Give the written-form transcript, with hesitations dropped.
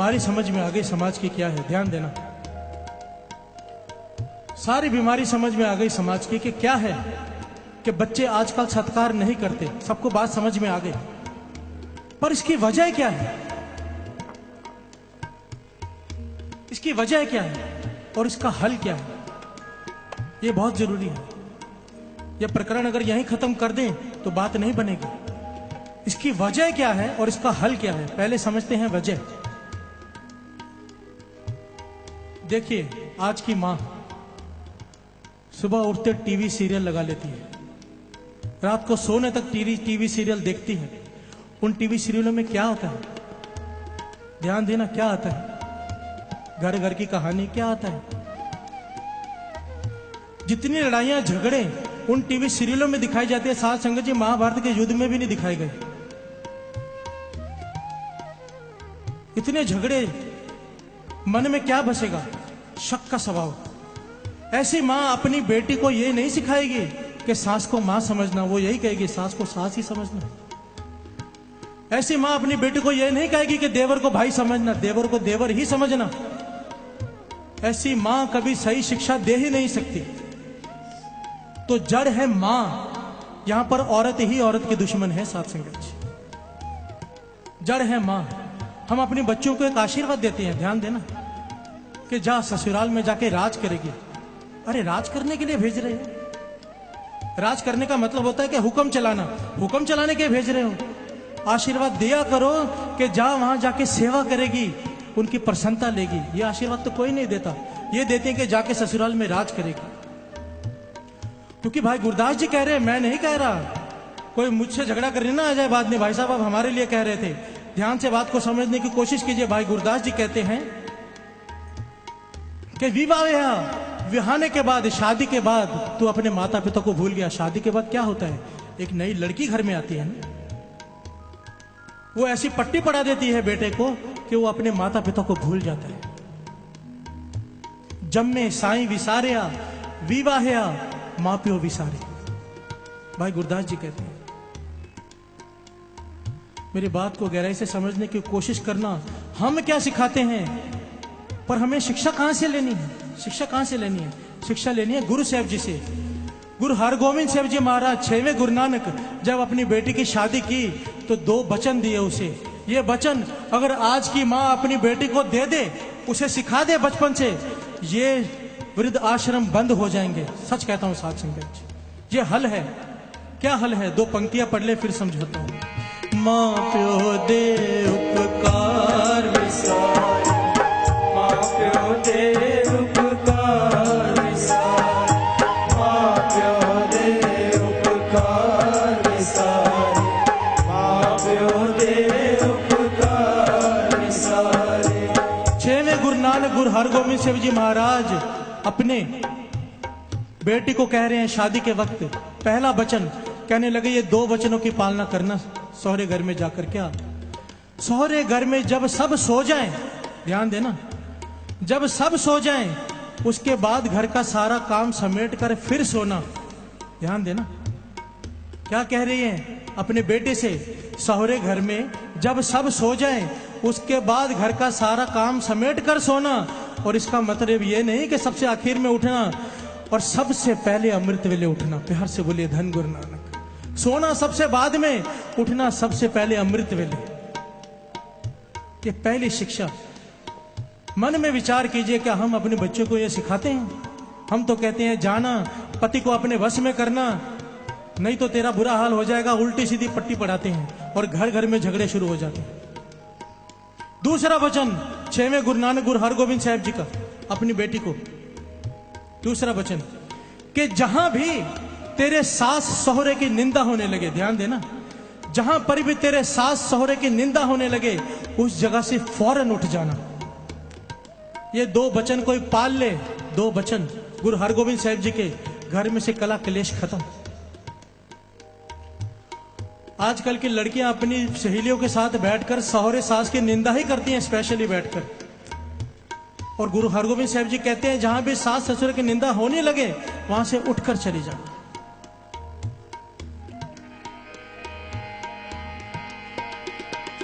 बीमारी समझ में आ गई समाज की क्या है। ध्यान देना, सारी बीमारी समझ में आ गई समाज की कि क्या है कि बच्चे आजकल सत्कार नहीं करते। सबको बात समझ में आ गई, पर इसकी वजह क्या है? इसकी वजह क्या है और इसका हल क्या है? यह बहुत जरूरी है। यह प्रकरण अगर यहीं खत्म कर दें तो बात नहीं बनेगी। इसकी वजह क्या है और इसका हल क्या है? पहले समझते हैं वजह। देखिए, आज की मां सुबह उठते टीवी सीरियल लगा लेती है, रात को सोने तक टीवी सीरियल देखती है। उन टीवी सीरियलों में क्या होता है? ध्यान देना, क्या आता है? घर घर की कहानी क्या आता है? जितनी लड़ाइयां झगड़े उन टीवी सीरियलों में दिखाई जाती है, साथ संगत जी महाभारत के युद्ध में भी नहीं दिखाए गए। इतने झगड़े, मन में क्या बसेगा? शक का स्वभाव। ऐसी मां अपनी बेटी को यह नहीं सिखाएगी कि सास को मां समझना, वो यही कहेगी सास को सास ही समझना। ऐसी मां अपनी बेटी को यह नहीं कहेगी कि देवर को भाई समझना, देवर को देवर ही समझना। ऐसी मां कभी सही शिक्षा दे ही नहीं सकती। तो जड़ है मां। यहां पर औरत ही औरत की दुश्मन है। साथ संगत जी, जड़ है मां। हम अपने बच्चों को एक आशीर्वाद देते हैं, ध्यान देना, कि जा ससुराल में जाके राज करेगी। अरे राज करने के लिए भेज रहे हो? राज करने का मतलब होता है कि हुक्म चलाना। हुक्म चलाने के भेज रहे हो? आशीर्वाद दिया करो कि जा वहां जाके सेवा करेगी, उनकी प्रसन्नता लेगी। ये आशीर्वाद तो कोई नहीं देता। ये देते हैं कि जाके ससुराल में राज करेगी। क्योंकि भाई गुरदास जी कह रहे हैं, मैं नहीं कह रहा। कोई मुझसे झगड़ा करने ना आ जाए बाद में, भाई साहब आप हमारे लिए कह रहे थे। ध्यान से बात को समझने की कोशिश कीजिए। भाई गुरदास जी कहते हैं कि विवाहने के बाद, शादी के बाद तू अपने माता पिता को भूल गया। शादी के बाद क्या होता है? एक नई लड़की घर में आती है ना, वो ऐसी पट्टी पड़ा देती है बेटे को कि वो अपने माता पिता को भूल जाता है। जम्मे साईं विसारिया, विवाहया मां प्यो विसारे। भाई गुरदास जी कहते हैं। मेरी बात को गहराई से समझने की कोशिश करना। हम क्या सिखाते हैं, पर हमें शिक्षा कहां से लेनी है? शिक्षा कहां से लेनी है? शिक्षा लेनी है गुरु साहब जी से। गुरु हरगोविंद साहब जी महाराज, 6वें गुरु नानक, जब अपनी बेटी की शादी की तो 2 वचन दिए उसे। ये वचन अगर आज की मां अपनी बेटी को दे दे, उसे सिखा दे बचपन से, ये वृद्ध आश्रम बंद हो जाएंगे। सच कहता हूं साथ संगत जी, ये हल है। क्या हल है? 2 पंक्तियां पढ़ ले फिर समझाता हूं। मां प्यो दे उपकार विसार, मां प्यो दे उपकार विसार, मां प्यो दे उपकार विसार, मां प्यो दे उपकार विसार। 6वें गुरु नानक गुरु हरगोविंद साहब जी महाराज अपने बेटी को कह रहे हैं शादी के वक्त। पहला वचन कहने लगे, ये 2 वचनों की पालना करना सौहरे घर में जाकर। क्या? सौहरे घर में जब सब सो जाएं, ध्यान देना, जब सब सो जाएं, उसके बाद घर का सारा काम समेट कर फिर सोना। ध्यान देना, क्या कह रही हैं अपने बेटे से? सौहरे घर में जब सब सो जाएं, उसके बाद घर का सारा काम समेट कर सोना। और इसका मतलब ये नहीं कि सबसे आखिर में उठना और सबसे पहले अमृत वेले उठना। प्यार से बोलिए धन गुरु नानक। सोना सबसे बाद में, उठना सबसे पहले अमृत वेले। ये पहली शिक्षा। मन में विचार कीजिए, क्या हम अपने बच्चों को ये सिखाते हैं? हम तो कहते हैं जाना, पति को अपने वश में करना, नहीं तो तेरा बुरा हाल हो जाएगा। उल्टी सीधी पट्टी पढ़ाते हैं और घर घर में झगड़े शुरू हो जाते हैं। दूसरा वचन 6वें गुरु नानक गुरु हरगोविंद साहब जी का अपनी बेटी को। दूसरा वचन कि जहां भी तेरे सास सहुरे की निंदा होने लगे, ध्यान देना, जहां पर भी तेरे सास सहुरे की निंदा होने लगे, उस जगह से फौरन उठ जाना। ये 2 वचन कोई पाल ले, 2 वचन गुरु हरगोविंद साहब जी के, घर में से कला कलेश खत्म। आजकल की लड़कियां अपनी सहेलियों के साथ बैठकर सहुरे सास की निंदा ही करती हैं, स्पेशली बैठकर। और गुरु हरगोविंद साहब जी कहते हैं जहां भी सास ससुर की निंदा होने लगे, वहां से उठकर चली जाओ।